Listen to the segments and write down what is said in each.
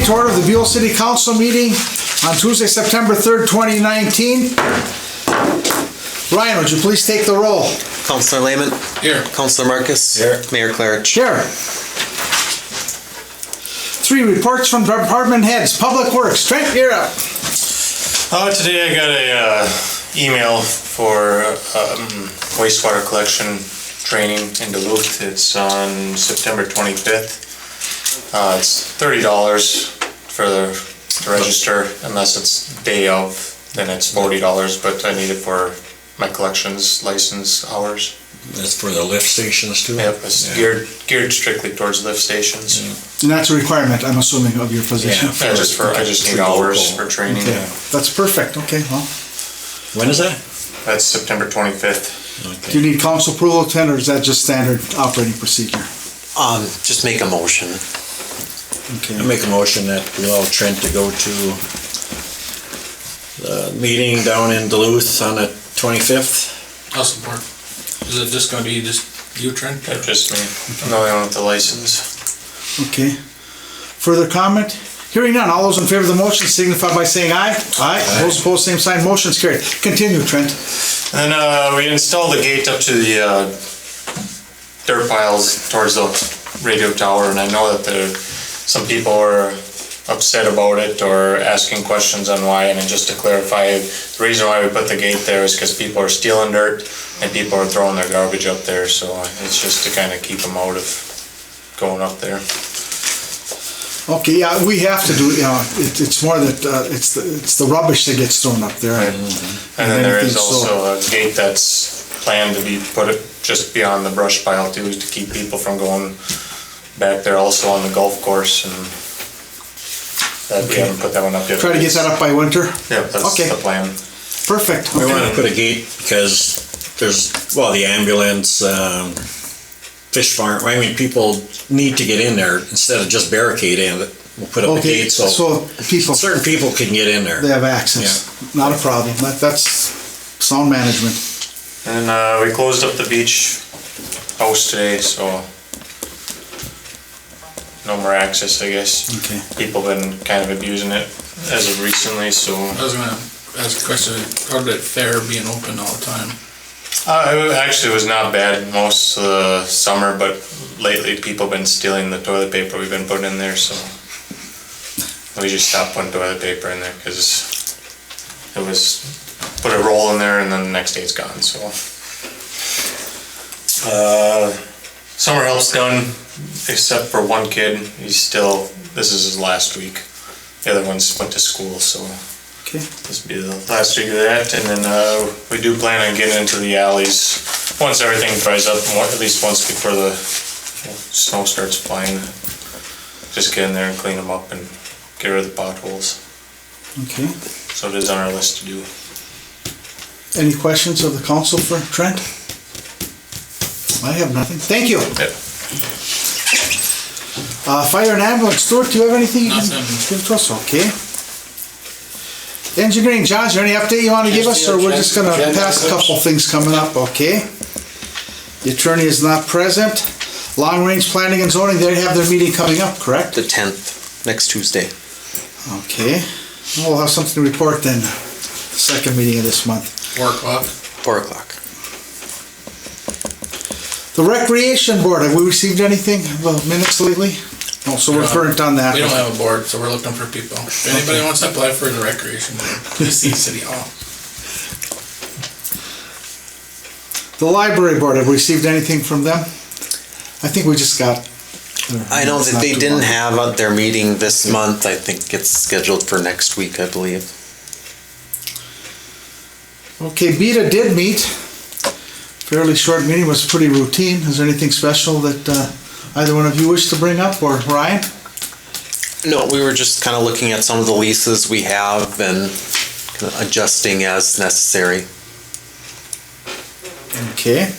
meeting to order of the Buhl City Council meeting on Tuesday, September 3rd, 2019. Ryan, would you please take the roll? Councilor Lehman. Here. Councilor Marcus. Here. Mayor Clarich. Here. 3 reports from department heads. Public Works. Trent, you're up. Today I got a email for wastewater collection training in Duluth. It's on September 25th. It's $30 for the register, unless it's day of, then it's $40, but I need it for my collections license hours. That's for the lift stations too? Yep, it's geared strictly towards lift stations. And that's a requirement, I'm assuming, of your position. Yeah, I just need hours for training. Okay. That's perfect. Okay, well. When is that? That's September 25th. Do you need council approval, Ken, or is that just standard operating procedure? Just make a motion. Okay. I make a motion that we allow Trent to go to the meeting down in Duluth on the 25th. I'll support. Is it just gonna be just you, Trent? Yeah, just me. I'm the only one with the license. Okay. Further comment? Hearing none. All those in favor of the motion signify by saying aye. Aye. Those opposed, same sign. Motion's carried. Continue, Trent. And we installed the gate up to the dirt piles towards the radio tower, and I know that some people were upset about it or asking questions on why, and just to clarify, the reason why we put the gate there is because people are stealing dirt and people are throwing their garbage up there, so it's just to kind of keep them out of going up there. Okay, yeah, we have to do, it's more that, it's the rubbish that gets thrown up there. Right. And then there is also a gate that's planned to be put just beyond the brush pile too, to keep people from going back there, also on the golf course, and that we haven't put that one up yet. Try to get that up by winter? Yeah, that's the plan. Perfect. We want to put a gate because there's, the ambulance, fish farm, people need to get in there instead of just barricading it. We'll put up a gate so certain people can get in there. They have access. Yeah. Not a problem. That's sound management. And we closed up the beach house today, so no more access, I guess. Okay. People have been kind of abusing it as of recently, so. I was gonna ask a question, how did it fare being open all the time? It actually was not bad most of the summer, but lately people have been stealing the toilet paper we've been putting in there, so we just stopped putting toilet paper in there because it was put a roll in there and then the next day it's gone, so. Summer help's done, except for one kid. This is his last week. The other ones went to school, so. Okay. This will be the last week of that, and then we do plan on getting into the alleys once everything dries up, at least once before the snow starts flying. Just get in there and clean them up and get rid of the potholes. Okay. So it is on our list to do. Any questions of the council for Trent? I have nothing. Thank you. Yep. Fire and ambulance. Stuart, do you have anything you can give to us? Okay. Engineering, John, is there any update you want to give us, or we're just going to pass a couple things coming up? Okay. The attorney is not present. Long range planning and zoning, they have their meeting coming up, correct? The 10th, next Tuesday. Okay. We'll have something to report then. Second meeting of this month. 4 o'clock? 4 o'clock. The Recreation Board, have we received anything about minutes lately? Oh, so we're current on that. We don't have a board, so we're looking for people. If anybody wants to apply for the recreation board, please see City Hall. The Library Board, have we received anything from them? I think we just got... I know that they didn't have their meeting this month. I think it's scheduled for next week, I believe. Okay, BETA did meet. Fairly short meeting, was pretty routine. Is there anything special that either one of you wish to bring up, or Ryan? No, we were just kind of looking at some of the leases we have and kind of adjusting as necessary. Okay.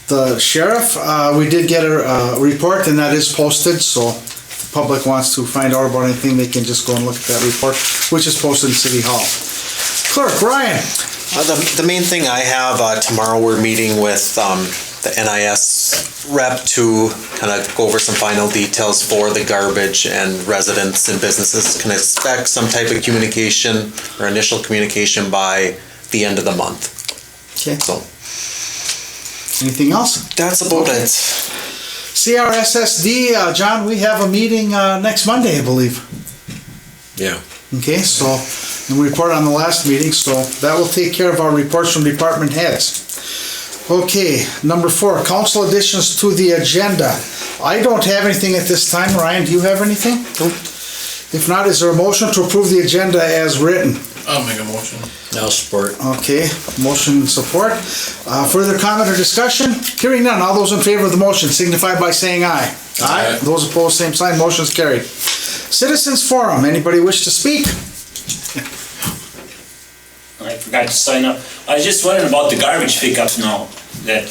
The sheriff, we did get a report, and that is posted, so if the public wants to find out about anything, they can just go and look at that report, which is posted in City Hall. Clerk, Ryan. The main thing I have, tomorrow we're meeting with the the NIS rep to kind of go over some final details for the garbage, and residents and businesses can expect some type of communication or initial communication by the end of the month. Okay. So Anything else? that's about it. CRSSD, John, we have a meeting next Monday, I believe. Yeah. Okay, so, and we report on the last meeting, so that will take care of our reports from department heads. Okay, number 4, council additions to the agenda. I don't have anything at this time. Ryan, do you have anything? Nope. If not, is there a motion to approve the agenda as written? I'll make a motion. I'll support. Okay, motion and support. Further comment or discussion? Hearing none, all those in favor of the motion signify by saying aye. Aye. Those opposed, same sign, motion is carried. Citizens Forum, anybody wish to speak? I forgot to sign up. I was just wondering about the garbage pickup now. I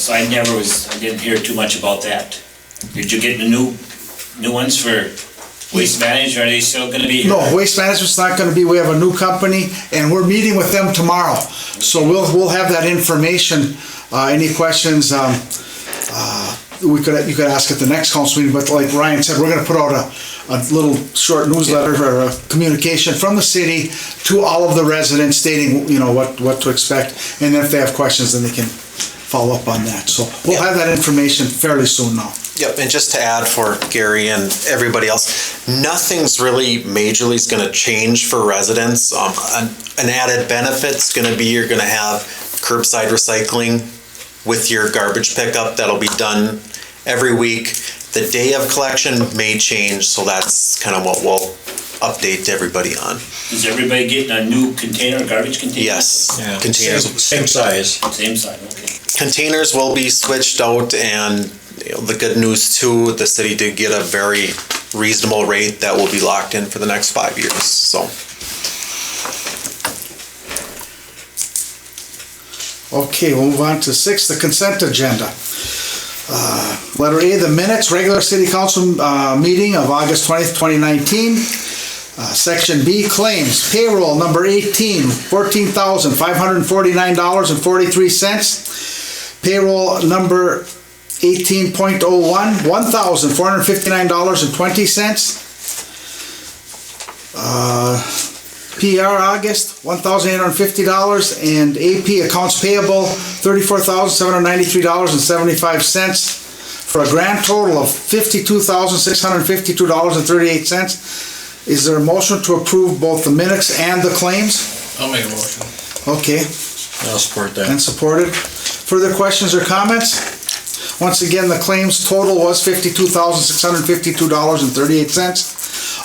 didn't hear too much about that. Did you get the new ones for Waste Management? Are they still gonna be here? No, Waste Management's not gonna be, we have a new company, and we're meeting with them tomorrow. So we'll have that information. Any questions, you could ask at the next council meeting, but like Ryan said, we're gonna put out a little short newsletter or a communication from the city to all of the residents stating, what to expect. And then if they have questions, then they can follow up on that. So we'll have that information fairly soon now. Yep, and just to add for Gary and everybody else, nothing's really majorly is going to change for residents. An added benefit's going to be you're going to have curbside recycling with your garbage pickup. That'll be done every week. The day of collection may change, so that's kind of what we'll update everybody on. Is everybody getting a new garbage container? Yes. Yeah. Containers. Same size. Same size, okay. Containers will be switched out, and the good news too, the city did get a very reasonable rate that will be locked in for the next 5 years, so. Okay, we'll move on to 6, the consent agenda. Letter A, the minutes, regular city council meeting of August 20th, 2019. Section B, claims, payroll number 18, $14,549.43. Payroll number 18.01, $1,459.20. PR August, $1,850, and AP accounts payable, $34,793.75, for a grand total of $52,652.38. Is there a motion to approve both the minutes and the claims? I'll make a motion. Okay, I'll support that. and supported. Further questions or comments? Once again, the claims total was $52,652.38.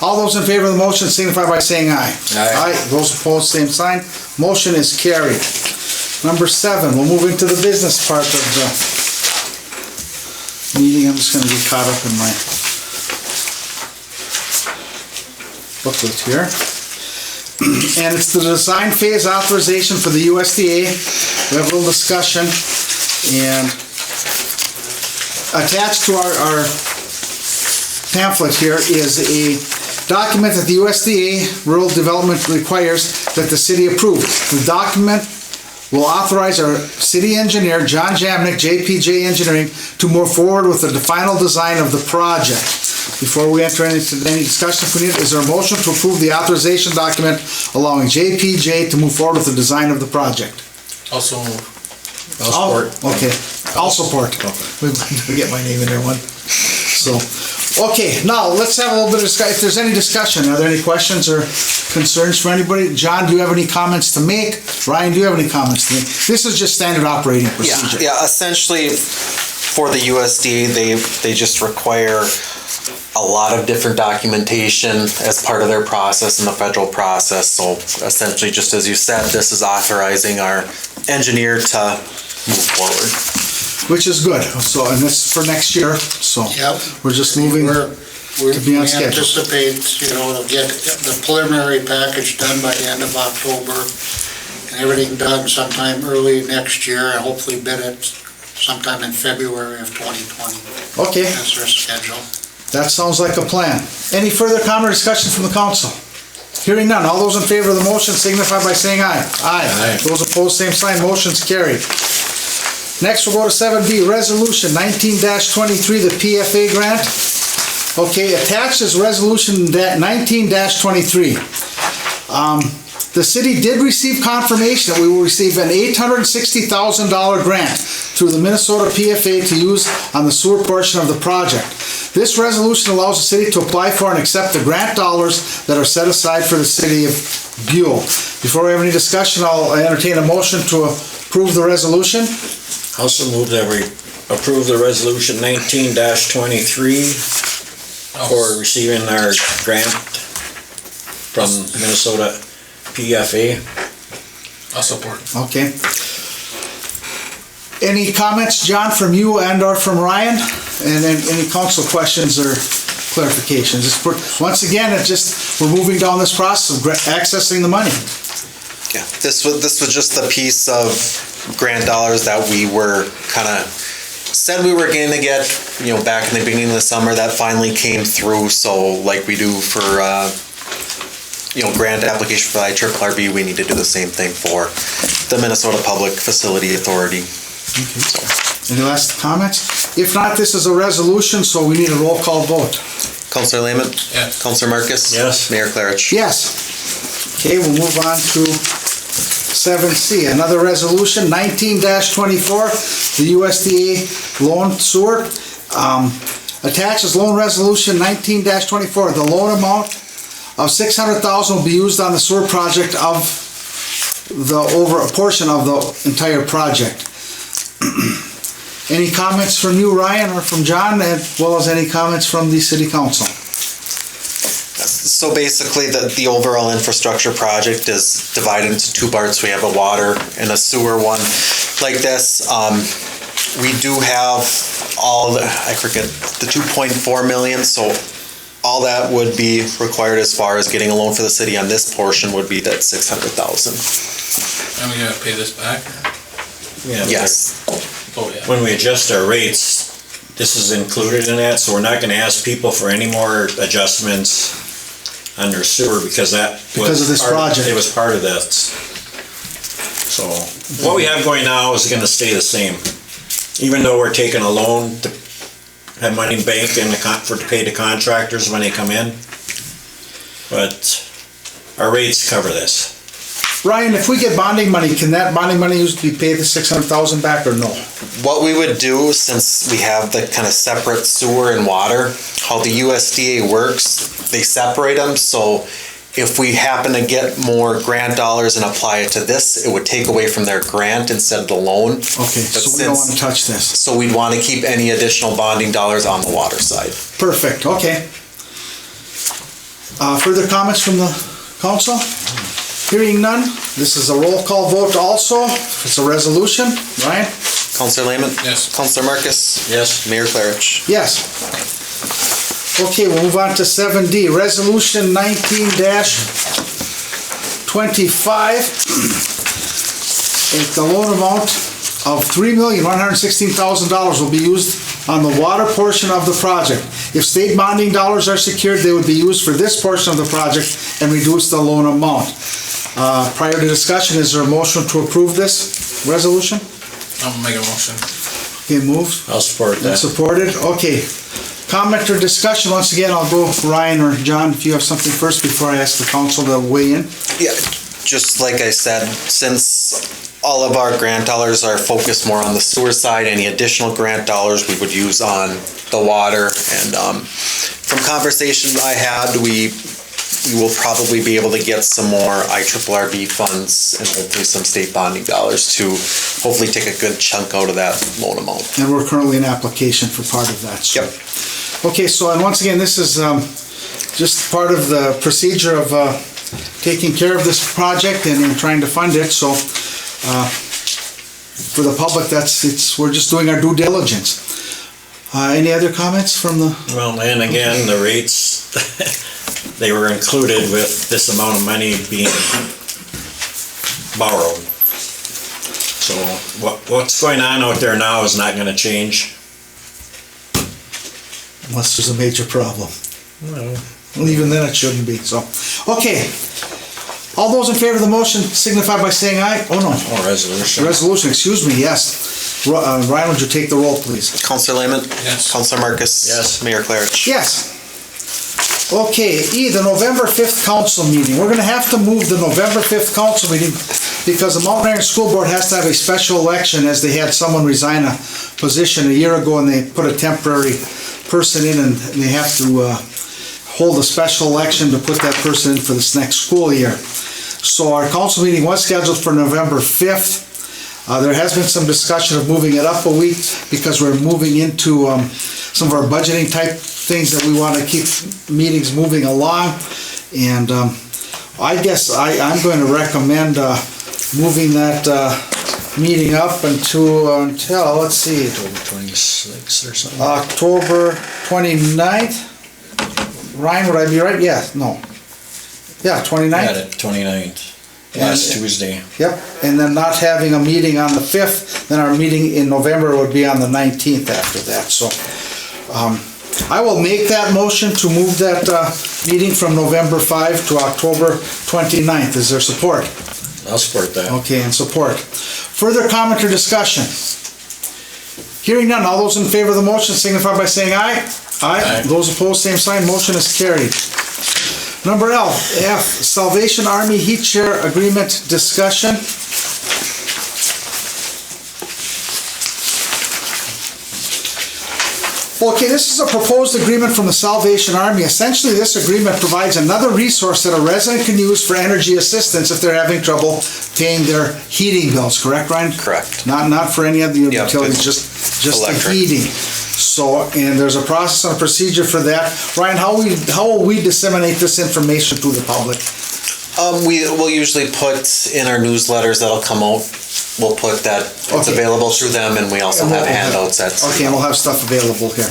All those in favor of the motion signify by saying aye. Aye. Those opposed, same sign. Motion is carried. Number 7, we'll move into the business part of the meeting. I'm just gonna get caught up in my booklet here. And it's the design phase authorization for the USDA. We have a little discussion, and attached to our pamphlet here is a document that the USDA Rural Development requires that the city approve. The document will authorize our city engineer, John Jamnick, JPJ Engineering, to move forward with the final design of the project. Before we enter into any discussion, is there a motion to approve the authorization document allowing JPJ to move forward with the design of the project? Also move. I'll support. Okay, I'll support. We get my name in there one. So, okay, now let's have a little bit of discussion. If there's any discussion, are there any questions or concerns for anybody? John, do you have any comments to make? Ryan, do you have any comments to make? This is just standard operating procedure. Yeah, essentially for the USD, they just require a lot of different documentation as part of their process and the federal process. So essentially, just as you said, this is authorizing our engineer to move forward. Which is good. So, and this is for next year, so Yep. we're just moving We to be on schedule. anticipate, to get the preliminary package done by the end of October, and everything done sometime early next year, and hopefully bid it sometime in February of 2020. Okay, That's their schedule. that sounds like a plan. Any further comment or discussion from the council? Hearing none, all those in favor of the motion signify by saying aye. Aye. Those opposed, same sign, motion's carried. Next, we'll go to 7B, Resolution 19-23, the PFA grant. Okay, attached is Resolution 19-23. The city did receive confirmation that we will receive an $860,000 grant through the Minnesota PFA to use on the sewer portion of the project. This resolution allows the city to apply for and accept the grant dollars that are set aside for the city of Buhl. Before we have any discussion, I'll entertain a motion to approve the resolution. Also move that we approve the resolution 19-23 for receiving our grant from Minnesota PFA. I'll support. Okay. Any comments, John, from you and or from Ryan? And then any council questions or clarifications? Once again, we're moving down this process of accessing the money. Yeah, this was just the piece of grant dollars that we were kind of said we were going to get, back in the beginning of the summer. That finally came through. So like we do for, grant application for IRRB, we need to do the same thing for the Minnesota Public Facility Authority. Okay. Any last comments? If not, this is a resolution, so we need a roll call vote. Councilor Lehman? Yes. Councilor Marcus? Yes. Mayor Klarich? Yes. Okay, we'll move on to 7C, another resolution, 19-24, the USDA loan sewer. Attached is loan resolution 19-24. The loan amount of $600,000 will be used on the sewer project of over a portion of the entire project. Any comments from you, Ryan, or from John, as well as any comments from the city council? So basically, the overall infrastructure project is divided into two parts. We have a water and a sewer one like this. We do have the 2.4 million, so all that would be required as far as getting a loan for the city on this portion would be that $600,000. And we gotta pay this back? Yeah. Yes. Oh, yeah. When we adjust our rates, this is included in that, so we're not gonna ask people for any more adjustments under sewer because Because of this project. It was part of that. So what we have going now is gonna stay the same. Even though we're taking a loan to have money in bank and to pay the contractors when they come in. But our rates cover this. Ryan, if we get bonding money, can that bonding money used to be paid the $600,000 back or no? What we would do, since we have the kind of separate sewer and water, how the USDA works, they separate them. So if we happen to get more grant dollars and apply it to this, it would take away from their grant instead of the loan. Okay, so we don't want to touch this. So we'd want to keep any additional bonding dollars on the water side. Perfect, okay. Further comments from the council? Hearing none, this is a roll call vote also. It's a resolution. Ryan? Councilor Lehman? Yes. Councilor Marcus? Yes. Mayor Klarich? Yes. Okay, we'll move on to 7D, resolution 19-25. It's the loan amount of $3,116,000 will be used on the water portion of the project. If state bonding dollars are secured, they would be used for this portion of the project and reduce the loan amount. Prior to discussion, is there a motion to approve this resolution? I'll make a motion. Okay, moved. I'll support And that. supported, okay. Comment or discussion, once again, I'll go Ryan or John if you have something first before I ask the council to weigh in. Yeah, just like I said, since all of our grant dollars are focused more on the sewer side, any additional grant dollars we would use on the water. And from conversations I had, we will probably be able to get some more IRRB funds and hopefully some state bonding dollars to hopefully take a good chunk out of that loan amount. And we're currently in application for part of that. So. Yep. Okay, so and once again, this is just part of the procedure of taking care of this project and trying to fund it. So for the public, we're just doing our due diligence. Any other comments from the? Well, and again, the rates, they were included with this amount of money being borrowed. So what's going on out there now is not gonna change. Unless there's a major problem. Well, Well, even then it shouldn't be, so. Okay. All those in favor of the motion signify by saying aye. Oh, no. Oh, resolution. Resolution, excuse me, yes. Ryan, would you take the roll, please? Counselor Lehman? Yes. Counselor Marcus? Yes. Mayor Clarych? Yes. Okay, the November 5th council meeting. We're gonna have to move the November 5th council meeting because the Mount Iron School Board has to have a special election, as they had someone resign a position a year ago and they put a temporary person in, and they have to hold a special election to put that person in for this next school year. So our council meeting was scheduled for November 5th. There has been some discussion of moving it up a week because we're moving into some of our budgeting type things that we want to keep meetings moving along. And I guess I'm going to recommend moving that meeting up until, let's see, October 26th or something. October 29th. Ryan, would I be right? Yeah, no. Yeah, 29th. Got it, 29th. Last Tuesday. Yep, and then not having a meeting on the 5th, then our meeting in November would be on the 19th after that, so. I will make that motion to move that meeting from November 5 to October 29th. Is there support? I'll support that. Okay, and support. Further comment or discussion? Hearing none, all those in favor of the motion signify by saying aye. Aye. Those opposed, same sign, motion is carried. Number F, Salvation Army Heat Share Agreement discussion. Okay, this is a proposed agreement from the Salvation Army. Essentially, this agreement provides another resource that a resident can use for energy assistance if they're having trouble paying their heating bills, correct, Ryan? Correct. Not for any of the Yeah, utilities, just the electric. heating. So, and there's a process and a procedure for that. Ryan, how will we disseminate this information to the public? We will usually put in our newsletters that'll come out, we'll put that it's Okay. available through them, and we also have handouts at. Okay, and we'll have stuff available here.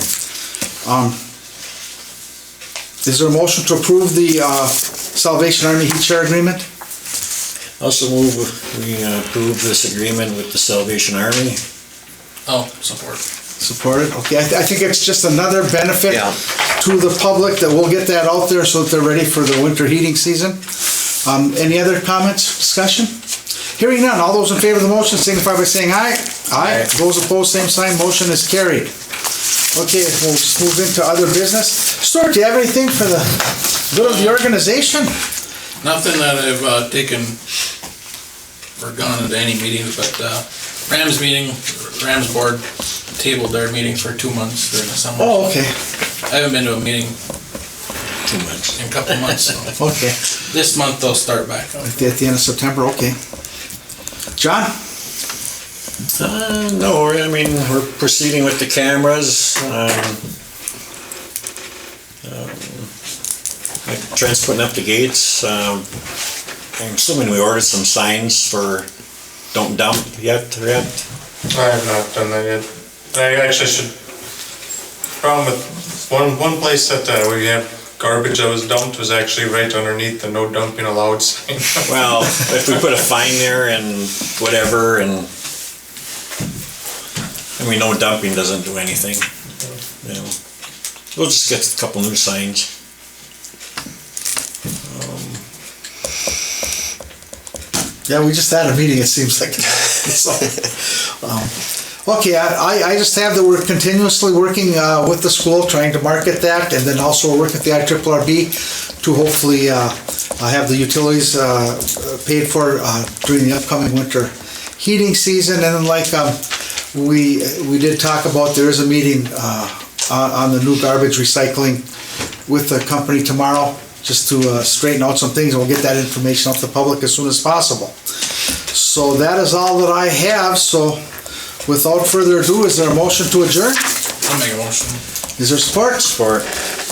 Is there a motion to approve the Salvation Army Heat Share Agreement? Also move, we approve this agreement with the Salvation Army. Oh, support. Supported, okay, I think it's just another benefit Yeah. to the public that we'll get that out there so that they're ready for the winter heating season. Any other comments, discussion? Hearing none, all those in favor of the motion signify by saying aye. Aye. Those opposed, same sign, motion is carried. Okay, we'll just move into other business. Stuart, do you have anything for the good of the organization? Nothing that I've taken or gone to any meetings, but Rams board tabled their meeting for 2 months during the summer. Oh, okay, I haven't been to a meeting 2 months. in a couple of months, so okay. this month they'll start back up. At the end of September, okay. John? No, I mean, we're proceeding with the cameras. Like Trent's putting up the gates. I'm assuming we ordered some signs for don't dump yet. I have not done that yet. I actually should. Problem with one place that we had garbage that was dumped was actually right underneath the no dumping allowed sign. Well, if we put a fine there and whatever, and I mean, no dumping doesn't do anything. You know, we'll just get a couple new signs. Yeah, we just had a meeting, it seems like. So, okay, I just have that we're continuously working with the school, trying to market that, and then also we're working with the IRRB to hopefully have the utilities paid for during the upcoming winter heating season. And then like we did talk about, there is a meeting on the new garbage recycling with the company tomorrow, just to straighten out some things, and we'll get that information out to the public as soon as possible. So that is all that I have, so without further ado, is there a motion to adjourn? I'll make a motion. Is there support? Support.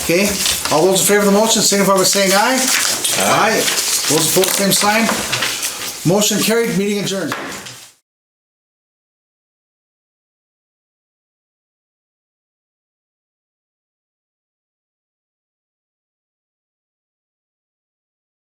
Okay, all those in favor of the motion, signify by saying aye. Aye. Those opposed, same sign. Motion carried, meeting adjourned.